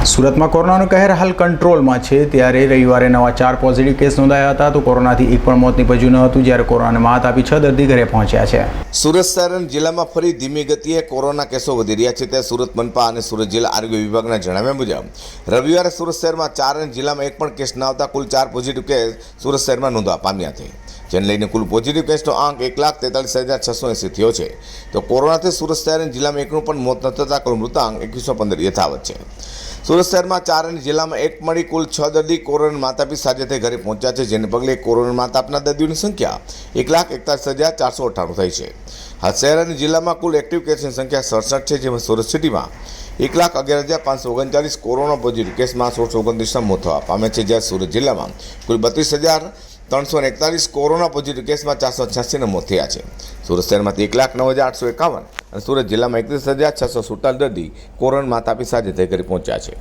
સુરતમાં કોરોનાનો કહેર હાલ કંટ્રોલમાં છે, ત્યારે રવિવારે નવા 4 પોઝિટિવ કેસ નોંધાયા હતા. તો કોરોનાથી એક પણ મોત નીપજ્યું ન હતું, જ્યારે કોરોનાને માત આપી 6 દર્દી ઘરે પહોંચ્યા છે. સુરત શહેર અને જિલ્લામાં ફરી ધીમી ગતિએ કોરોના કેસો વધી રહ્યા છે. ત્યારે સુરત મનપા અને સુરત જિલ્લા આરોગ્ય વિભાગના જણાવ્યા મુજબ રવિવારે સુરત શહેરમાં 4 અને જિલ્લામાં એક પણ કેસ ન આવતા કુલ 4 પોઝિટિવ કેસ સુરત શહેરમાં નોંધવા પામ્યા છે. જેને લઈને કુલ પોઝિટિવ કેસનો આંક 1,43,680 થયો છે. તો કોરોનાથી સુરત શહેર અને જિલ્લામાં એકનું પણ મોત ન થતાં કુલ મૃતાંક 2115 યથાવત છે. સુરત શહેરમાં 4 અને જિલ્લામાં એક મળી કુલ 6 દર્દી કોરોના માત આપી સાજા થઈ ઘરે પહોંચ્યા છે. જેને પગલે કોરોના માત આપના દર્દીઓની સંખ્યા 1,41,498 થઈ છે. હાલ શહેર અને જિલ્લામાં કુલ એક્ટિવ કેસની સંખ્યા 67 છે, જેમાં સુરત સિટીમાં 1,11,539 કોરોના પોઝિટિવ કેસમાં 1629 મોત થવા પામે છે, જ્યારે સુરત જિલ્લામાં કુલ 32,341 કોરોના પોઝિટિવ કેસમાં 486 મોત થયા છે. સુરત શહેરમાંથી 1,09,851 અને સુરત જિલ્લામાં 31,647 દર્દી કોરોના માત આપી સાજા થઈ ઘરે પહોંચ્યા છે.